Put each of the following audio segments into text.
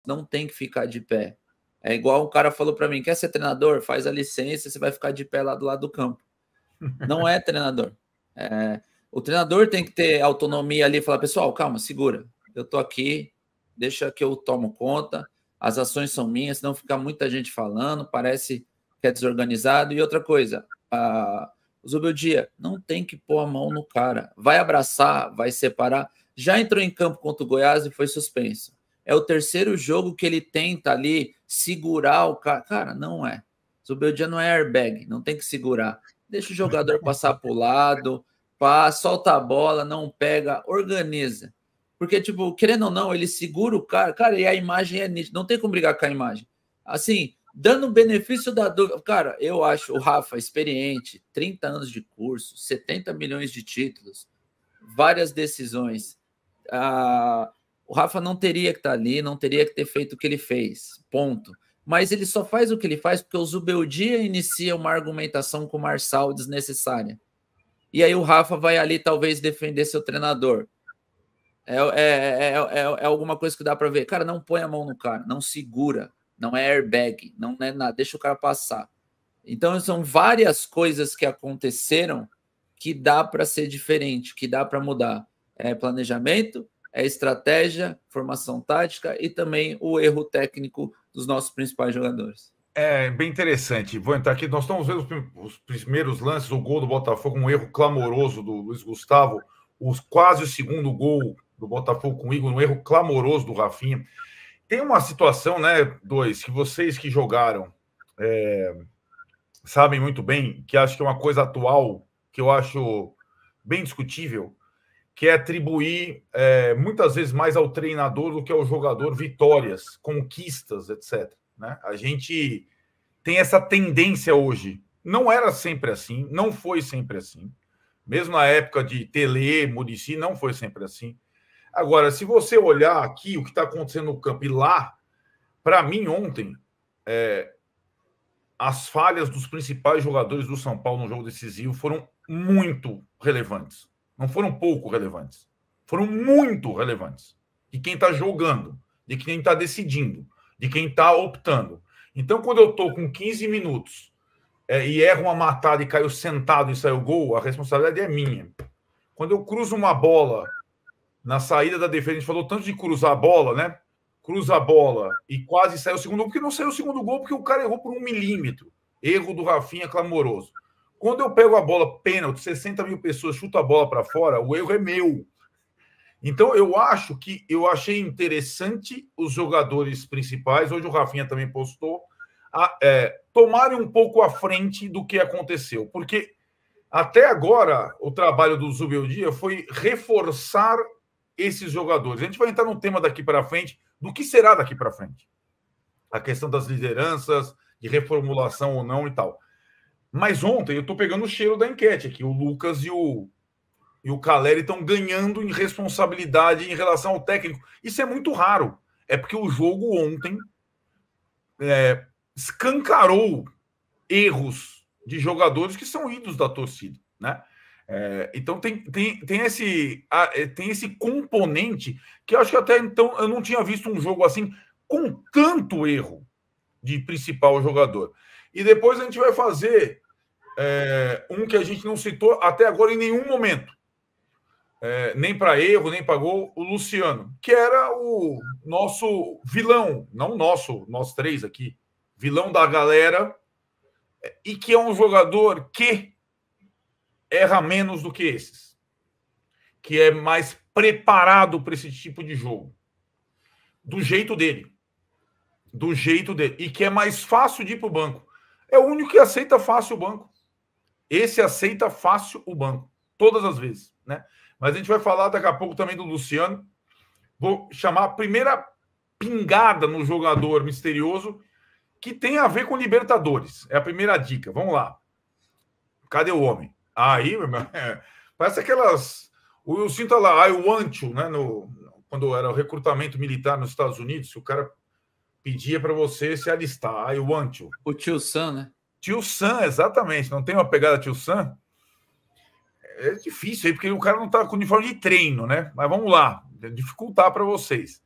não tem que ficar de pé. É igual um cara falou para mim, quer ser treinador? Faz a licença, você vai ficar de pé lá do lado do campo. Não é treinador. O treinador tem que ter autonomia ali e falar, pessoal, calma, segura. Eu tô aqui, deixa que eu tomo conta, as ações são minhas, senão fica muita gente falando, parece que é desorganizado. E outra coisa, o Zubeldia não tem que pôr a mão no cara. Vai abraçar, vai separar. Já entrou em campo contra o Goiás e foi suspenso. É o terceiro jogo que ele tenta ali segurar o cara. Cara, não é. Zubeldia não é airbag, não tem que segurar. Deixa o jogador passar para o lado, solta a bola, não pega, organiza. Porque, tipo, querendo ou não, ele segura o cara, e a imagem é nítida, não tem como brigar com a imagem. Assim, dando o benefício da dúvida, cara, eu acho o Rafa experiente, 30 anos de curso, 70 milhões de títulos, várias decisões. O Rafa não teria que estar ali, não teria que ter feito o que ele fez, ponto. Mas ele só faz o que ele faz porque o Zubeldia inicia uma argumentação com o Marçal desnecessária. E aí o Rafa vai ali talvez defender seu treinador. É alguma coisa que dá para ver. Cara, não põe a mão no cara, não segura, não é airbag, não é nada, deixa o cara passar. Então são várias coisas que aconteceram que dá para ser diferente, que dá para mudar. É planejamento, é estratégia, formação tática e também o erro técnico dos nossos principais jogadores. É bem interessante. Vou entrar aqui. Nós estamos vendo os primeiros lances, o gol do Botafogo, um erro clamoroso do Luiz Gustavo, quase o segundo gol do Botafogo com o Igor, um erro clamoroso do Rafinha. Tem uma situação, né, que vocês que jogaram sabem muito bem, que acho que é uma coisa atual, que eu acho bem discutível, que é atribuir muitas vezes mais ao treinador do que ao jogador vitórias, conquistas, etc. Né? A gente tem essa tendência hoje. Não era sempre assim, não foi sempre assim. Mesmo na época de Tele, Muricy, não foi sempre assim. Agora, se você olhar aqui o que está acontecendo no campo e lá, para mim, ontem, as falhas dos principais jogadores do São Paulo no jogo decisivo foram muito relevantes. Não foram pouco relevantes. Foram muito relevantes. De quem está jogando, de quem está decidindo, de quem está optando. Então, quando eu estou com 15 minutos e erro uma matada e caio sentado e sai o gol, a responsabilidade é minha. Quando eu cruzo uma bola na saída da defesa, a gente falou tanto de cruzar a bola, né? Cruza a bola e quase saiu o segundo gol, porque não saiu o segundo gol, porque o cara errou por 1 milímetro. Erro do Rafinha clamoroso. Quando eu pego a bola, pênalti, 60 mil pessoas chutam a bola para fora, o erro é meu. Então, eu achei interessante os jogadores principais, hoje o Rafinha também postou, tomarem um pouco à frente do que aconteceu. Porque até agora, o trabalho do Zubeldia foi reforçar esses jogadores. A gente vai entrar num tema daqui para frente, do que será daqui para frente. A questão das lideranças, de reformulação ou não e tal. Mas ontem, eu estou pegando o cheiro da enquete aqui. O Lucas e o Caleri estão ganhando em responsabilidade em relação ao técnico. Isso é muito raro. É porque o jogo ontem escancarou erros de jogadores que são ídolos da torcida, né? Então tem esse componente que eu acho que até então eu não tinha visto um jogo assim com tanto erro de principal jogador. E depois a gente vai fazer um que a gente não citou até agora em nenhum momento. Nem para erro, nem para gol, o Luciano, que era o nosso vilão, não nós três aqui, vilão da galera, e que é um jogador que erra menos do que esses, que é mais preparado para esse tipo de jogo, do jeito dele, e que é mais fácil de ir para o banco. É o único que aceita fácil o banco. Esse aceita fácil o banco, todas as vezes, né? Mas a gente vai falar daqui a pouco também do Luciano. Vou chamar a primeira pingada no jogador misterioso que tem a ver com Libertadores. É a primeira dica. Vamos lá. Cadê o homem? Aí, parece aquelas... Eu sinto lá, I want you, né? Quando era o recrutamento militar nos Estados Unidos, o cara pedia para você se alistar. I want you. O tio Sam, né? Tio Sam, exatamente. Não tem uma pegada tio Sam? É difícil aí, porque o cara não está com uniforme de treino, né? Mas vamos lá, dificultar para vocês.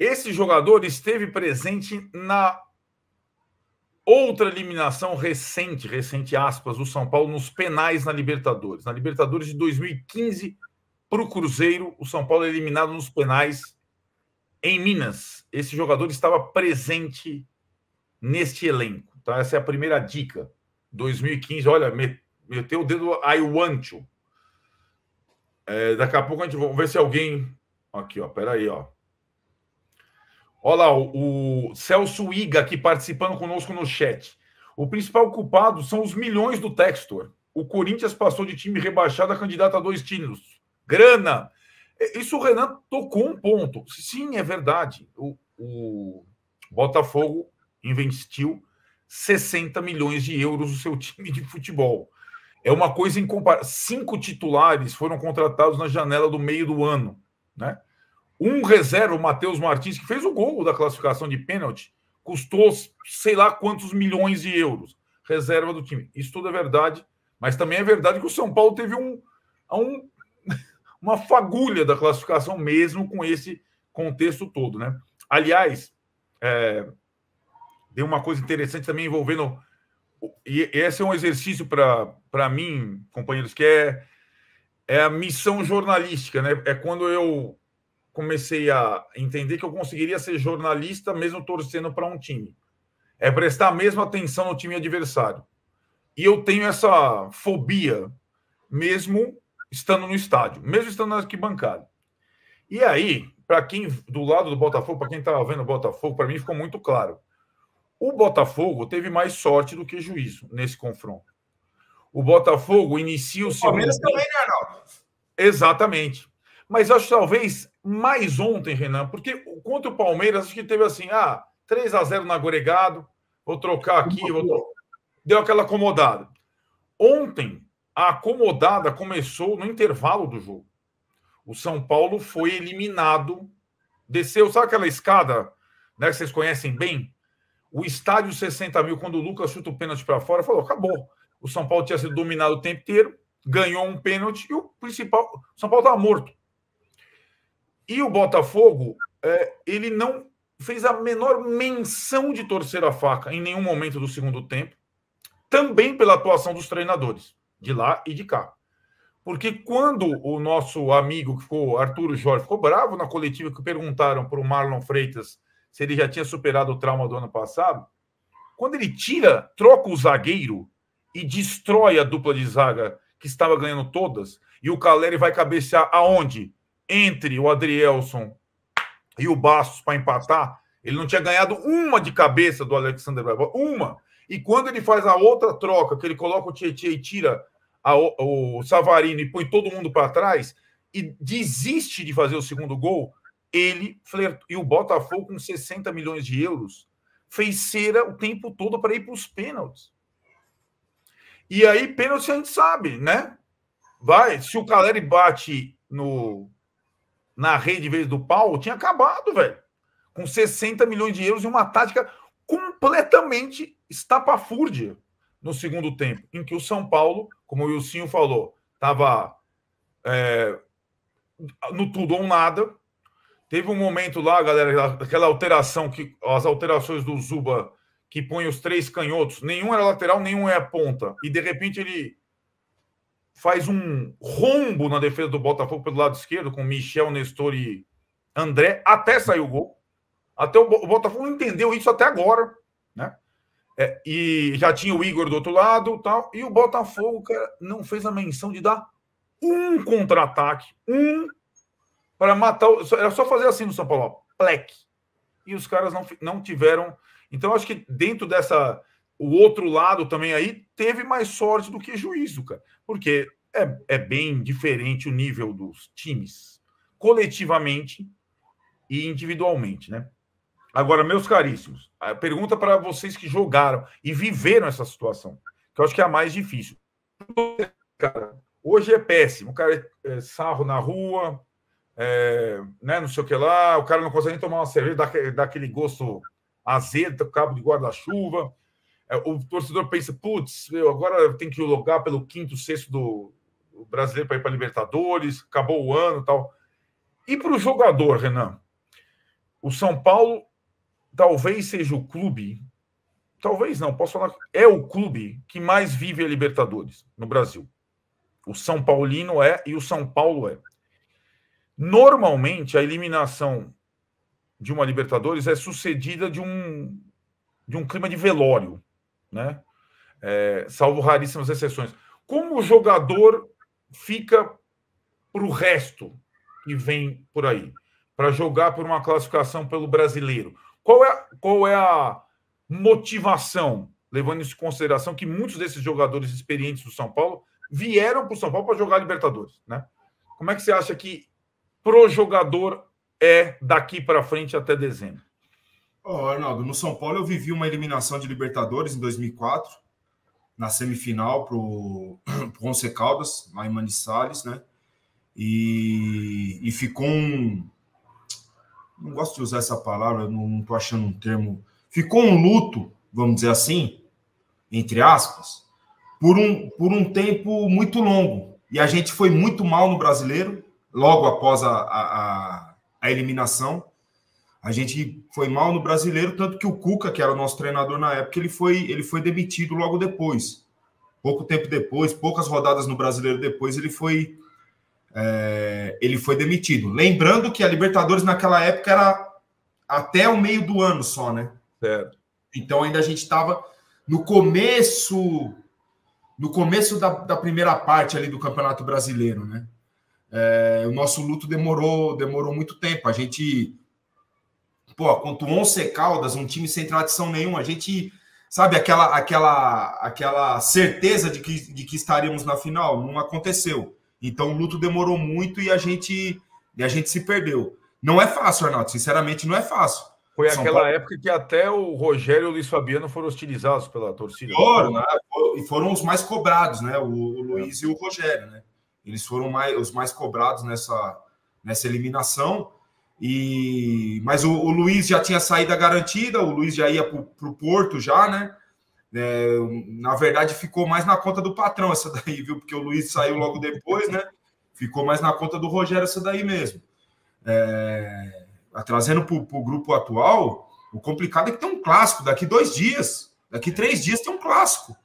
Esse jogador esteve presente na outra eliminação recente aspas, do São Paulo nos penais na Libertadores. Na Libertadores de 2015, para o Cruzeiro, o São Paulo é eliminado nos penais em Minas. Esse jogador estava presente neste elenco. Tá? Essa é a primeira dica. 2015, olha, meteu o dedo I want you. Daqui a pouco a gente vai ver se alguém... Aqui, ó, peraí, ó. Olha lá, o Celso Iga aqui participando conosco no chat. O principal culpado são os milhões do Textor. O Corinthians passou de time rebaixado a candidato a 2 títulos. Grana! Isso o Renan tocou um ponto. Sim, é verdade. O Botafogo investiu 60 milhões de euros no seu time de futebol. É uma coisa incomparável. 5 titulares foram contratados na janela do meio do ano, né? Um reserva, o Matheus Martins, que fez o gol da classificação de pênalti, custou sei lá quantos milhões de euros. Reserva do time. Isso tudo é verdade, mas também é verdade que o São Paulo teve uma fagulha da classificação mesmo com esse contexto todo, né? Aliás, tem uma coisa interessante também envolvendo... E esse é um exercício para mim, companheiros, que é a missão jornalística, né? É quando eu comecei a entender que eu conseguiria ser jornalista mesmo torcendo para um time. É prestar a mesma atenção no time adversário. E eu tenho essa fobia, mesmo estando no estádio, mesmo estando na arquibancada. E aí, para quem do lado do Botafogo, para quem estava vendo o Botafogo, para mim ficou muito claro. O Botafogo teve mais sorte do que juízo nesse confronto. O Botafogo inicia o segundo... Palmeiras também, né, Arnaldo? Exatamente. Mas acho que talvez mais ontem, Renan, porque contra o Palmeiras, acho que teve assim, 3-0 no agregado, vou trocar aqui, deu aquela acomodada. Ontem, a acomodada começou no intervalo do jogo. O São Paulo foi eliminado, desceu, sabe aquela escada, né, que vocês conhecem bem? O estádio 60 mil, quando o Lucas chuta o pênalti para fora, falou, acabou. O São Paulo tinha sido dominado o tempo inteiro, ganhou um pênalti e o principal... O São Paulo estava morto. E o Botafogo, ele não fez a menor menção de torcer a faca em nenhum momento do segundo tempo, também pela atuação dos treinadores, de lá e de cá. Porque quando o nosso amigo, que ficou Arthur Jorge, ficou bravo na coletiva que perguntaram para o Marlon Freitas se ele já tinha superado o trauma do ano passado, quando ele troca o zagueiro e destrói a dupla de zaga que estava ganhando todas, e o Caleri vai cabecear aonde? Entre o Adrielson e o Bastos para empatar, ele não tinha ganhado uma de cabeça do Alexander Barbosa, uma. E quando ele faz a outra troca, que ele coloca o Tietchan e tira o Savarino e põe todo mundo para trás, e desiste de fazer o segundo gol, ele flertou. E o Botafogo, com 60 milhões de euros, fez cera o tempo todo para ir para os pênaltis. E aí, pênalti a gente sabe, né? Se o Caleri bate na rede em vez do pau, tinha acabado, velho. Com 60 milhões de euros e uma tática completamente estapafúrdia no segundo tempo, em que o São Paulo, como o Wilsinho falou, estava no tudo ou nada. Teve um momento lá, galera, aquela alteração, as alterações do Zuba, que põe os 3 canhotos, nenhum era lateral, nenhum é a ponta. E, de repente, ele faz um rombo na defesa do Botafogo pelo lado esquerdo, com Michel, Nestor e André, até sair o gol. Até o Botafogo não entendeu isso até agora, né? E já tinha o Igor do outro lado, tal, e o Botafogo, cara, não fez a menção de dar um contra-ataque, para matar. Era só fazer assim no São Paulo, ó, pleque. E os caras não tiveram. Então, acho que dentro dessa. O outro lado também aí teve mais sorte do que juízo, cara. Porque é bem diferente o nível dos times, coletivamente e individualmente, né? Agora, meus caríssimos, a pergunta para vocês que jogaram e viveram essa situação, que eu acho que é a mais difícil. Cara, hoje é péssimo. O cara sarro na rua, né, não sei o que lá, o cara não consegue nem tomar uma cerveja, dá aquele gosto azedo, cabo de guarda-chuva. O torcedor pensa, putz, agora eu tenho que jogar pelo 5º, 6º do brasileiro para ir para a Libertadores, acabou o ano e tal. E para o jogador, Renan? o São Paulo talvez seja o clube, talvez não, posso falar, é o clube que mais vive a Libertadores no Brasil. O São Paulino é e o São Paulo é. Normalmente, a eliminação de uma Libertadores é sucedida de um clima de velório, né? Salvo raríssimas exceções. Como o jogador fica para o resto que vem por aí, para jogar por uma classificação pelo Brasileiro? Qual é a motivação, levando isso em consideração que muitos desses jogadores experientes do São Paulo vieram para o São Paulo para jogar Libertadores, né? Como é que você acha que pro jogador é daqui para frente até dezembro? Arnaldo, no São Paulo eu vivi uma eliminação de Libertadores em 2004, na semifinal para o Once Caldas, lá em Manizales, né? E ficou um... Não gosto de usar essa palavra, não estou achando um termo... Ficou um luto, vamos dizer assim, entre aspas, por um tempo muito longo. E a gente foi muito mal no Brasileiro, logo após a eliminação. A gente foi mal no Brasileiro, tanto que o Cuca, que era o nosso treinador na época, ele foi demitido logo depois. Pouco tempo depois, poucas rodadas no Brasileiro depois, ele foi demitido. Lembrando que a Libertadores naquela época era até o meio do ano só, né? Certo. Então ainda a gente estava no começo da primeira parte ali do Campeonato Brasileiro, né? O nosso luto demorou muito tempo. A gente, contra o Once Caldas, um time sem tradição nenhuma, a gente, sabe, aquela certeza de que estaríamos na final, não aconteceu. Então o luto demorou muito e a gente se perdeu. Não é fácil, Arnaldo, sinceramente não é fácil. Foi aquela época que até o Rogério e o Luiz Fabiano foram hostilizados pela torcida. E foram os mais cobrados, né? O Luiz e o Rogério, né? Eles foram os mais cobrados nessa eliminação. Mas o Luiz já tinha saída garantida, o Luiz já ia para o Porto já, né? Na verdade, ficou mais na conta do patrão essa daí, viu? Porque o Luiz saiu logo depois, né? Ficou mais na conta do Rogério essa daí mesmo. Trazendo para o grupo atual, o complicado é que tem um clássico daqui 2 dias, daqui 3 dias tem um clássico,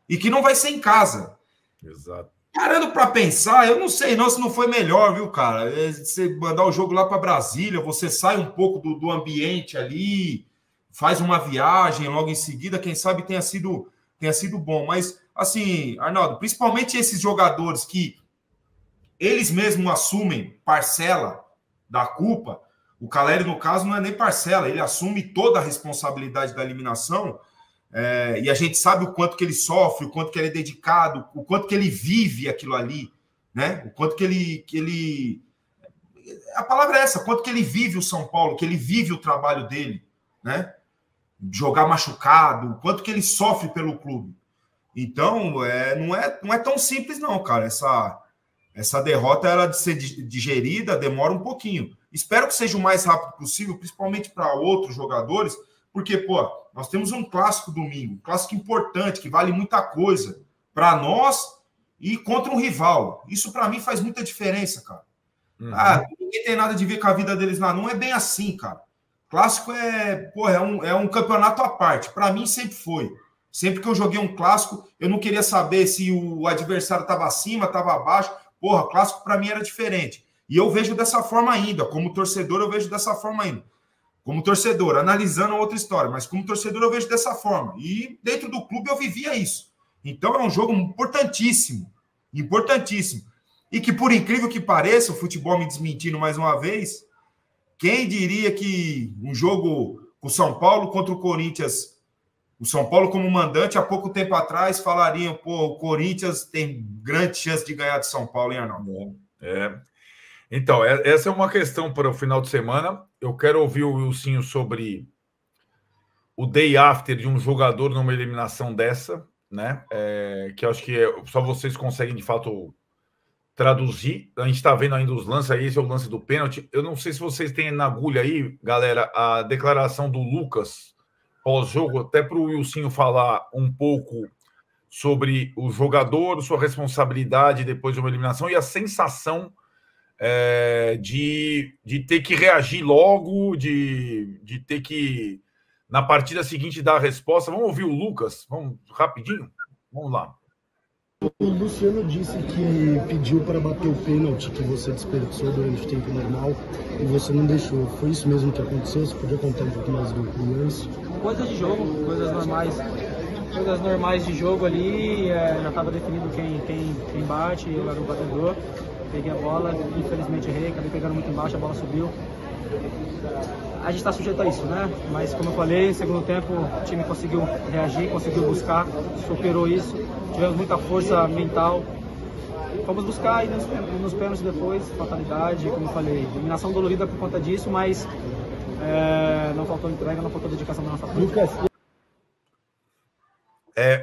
e que não vai ser em casa. Exato. Parando para pensar, eu não sei não se não foi melhor, viu, cara? Você mandar o jogo lá para Brasília, você sai um pouco do ambiente ali, faz uma viagem logo em seguida, quem sabe tenha sido bom. Mas, assim, Arnaldo, principalmente esses jogadores que eles mesmos assumem parcela da culpa. O Caleri, no caso, não é nem parcela, ele assume toda a responsabilidade da eliminação, e a gente sabe o quanto que ele sofre, o quanto que ele é dedicado, o quanto que ele vive aquilo ali, né? O quanto que ele... A palavra é essa, o quanto que ele vive o São Paulo, que ele vive o trabalho dele, né? Jogar machucado, o quanto que ele sofre pelo clube. Então, não é tão simples não, cara. Essa derrota, ela de ser digerida, demora um pouquinho. Espero que seja o mais rápido possível, principalmente para outros jogadores, porque, nós temos um clássico domingo, um clássico importante, que vale muita coisa para nós e contra um rival. Isso, para mim, faz muita diferença, cara. Ninguém tem nada de ver com a vida deles lá. Não é bem assim, cara. Clássico é um campeonato à parte. Para mim, sempre foi. Sempre que eu joguei um clássico, eu não queria saber se o adversário estava acima, estava abaixo. Clássico para mim era diferente. E eu vejo dessa forma ainda. Como torcedor, eu vejo dessa forma ainda. Como torcedor, analisando outra história, mas como torcedor eu vejo dessa forma. E dentro do clube eu vivia isso. Então é um jogo importantíssimo. Importantíssimo. E que, por incrível que pareça, o futebol me desmentindo mais uma vez, quem diria que um jogo com o São Paulo contra o Corinthians, o São Paulo como mandante, há pouco tempo atrás, falariam, o Corinthians tem grande chance de ganhar de São Paulo, hein, Arnaldo? Então, essa é uma questão para o final de semana. Eu quero ouvir o Wilsinho sobre o day after de um jogador numa eliminação dessa, né? Que eu acho que só vocês conseguem, de fato, traduzir. A gente está vendo ainda os lances aí, esse é o lance do pênalti. Eu não sei se vocês têm na agulha aí, galera, a declaração do Lucas pós-jogo, até para o Wilsinho falar um pouco sobre o jogador, sua responsabilidade depois de uma eliminação e a sensação de ter que reagir logo, de ter que, na partida seguinte, dar a resposta. Vamos ouvir o Lucas? Vamos rapidinho? Vamos lá. O Luciano disse que pediu para bater o pênalti que você desperdiçou durante o tempo normal e você não deixou. Foi isso mesmo que aconteceu? Você podia contar um pouco mais do lance? Coisas de jogo, coisas normais de jogo ali. Já estava definido quem bate, eu era o batedor. Peguei a bola, infelizmente errei, acabei pegando muito embaixo, a bola subiu. A gente está sujeito a isso, né? Mas como eu falei, no segundo tempo o time conseguiu reagir, conseguiu buscar, superou isso. Tivemos muita força mental. Fomos buscar e nos pênaltis depois, fatalidade, como eu falei. Eliminação dolorida por conta disso, mas não faltou entrega, não faltou dedicação da nossa parte.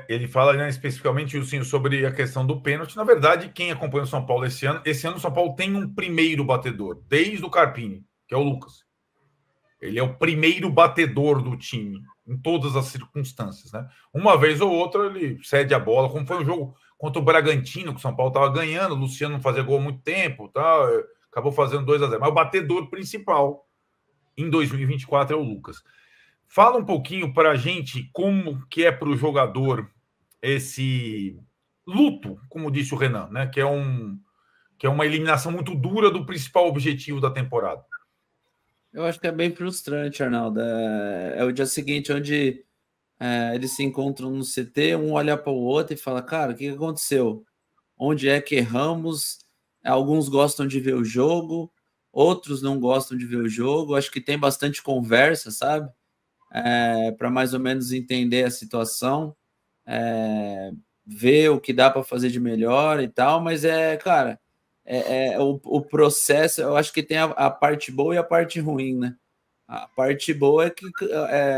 Ele fala, né, especificamente sobre a questão do pênalti. Na verdade, quem acompanha o São Paulo esse ano o São Paulo tem um primeiro batedor, desde o Carpini, que é o Lucas. Ele é o primeiro batedor do time, em todas as circunstâncias, né? Uma vez ou outra, ele cede a bola, como foi um jogo contra o Bragantino, que o São Paulo estava ganhando, o Luciano não fazia gol há muito tempo, tá? Acabou fazendo 2-0. Mas o batedor principal em 2024 é o Lucas. Fala um pouquinho para a gente como que é para o jogador esse luto, como disse o Renan, né? Que é uma eliminação muito dura do principal objetivo da temporada. Eu acho que é bem frustrante, Arnaldo. É o dia seguinte onde eles se encontram no CT, um olha para o outro e fala, cara, o que aconteceu? Onde é que erramos? Alguns gostam de ver o jogo, outros não gostam de ver o jogo. Acho que tem bastante conversa, sabe? Para mais ou menos entender a situação, ver o que dá para fazer de melhor e tal, mas cara, o processo, eu acho que tem a parte boa e a parte ruim, né? A parte boa é que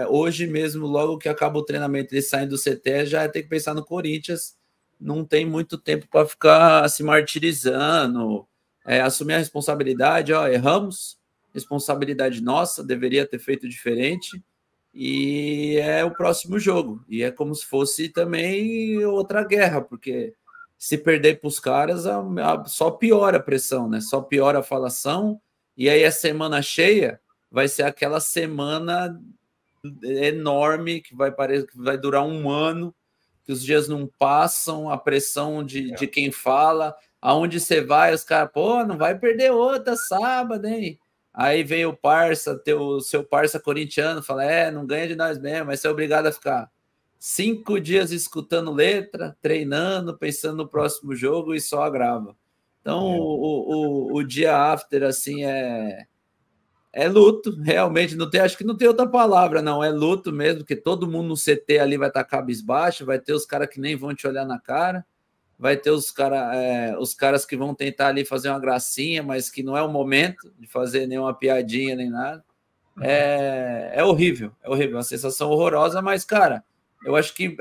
hoje mesmo, logo que acaba o treinamento, eles saem do CT, já tem que pensar no Corinthians, não tem muito tempo para ficar se martirizando, assumir a responsabilidade, erramos, responsabilidade nossa, deveria ter feito diferente, e é o próximo jogo, e é como se fosse também outra guerra, porque se perder para os caras, só piora a pressão, né? Só piora a falação, e aí a semana cheia vai ser aquela semana enorme que vai durar um ano, que os dias não passam, a pressão de quem fala, aonde você vai, os caras, não vai perder outra sábado, hein? Aí vem o parça, seu parça corintiano, fala, não ganha de nós mesmo, vai ser obrigado a ficar 5 dias escutando letra, treinando, pensando no próximo jogo e só agrava. Então, o dia after, assim, é luto, realmente. Acho que não tem outra palavra, não. É luto mesmo, porque todo mundo no CT ali vai estar cabisbaixo, vai ter os caras que nem vão te olhar na cara, vai ter os caras que vão tentar ali fazer uma gracinha, mas que não é o momento de fazer nenhuma piadinha nem nada. É horrível, uma sensação horrorosa, mas, cara, eu acho que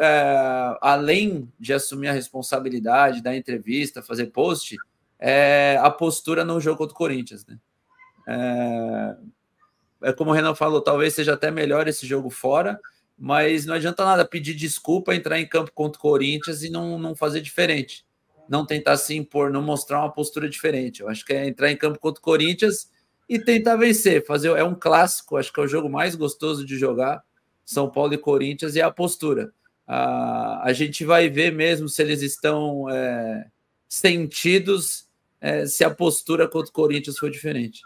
além de assumir a responsabilidade da entrevista, fazer post, a postura no jogo contra o Corinthians, né? Como o Renan falou, talvez seja até melhor esse jogo fora, mas não adianta nada pedir desculpa, entrar em campo contra o Corinthians e não fazer diferente, não tentar se impor, não mostrar uma postura diferente. Eu acho que é entrar em campo contra o Corinthians e tentar vencer, é um clássico, acho que é o jogo mais gostoso de jogar, São Paulo e Corinthians, e a postura. A gente vai ver mesmo se eles estão sentidos, se a postura contra o Corinthians for diferente.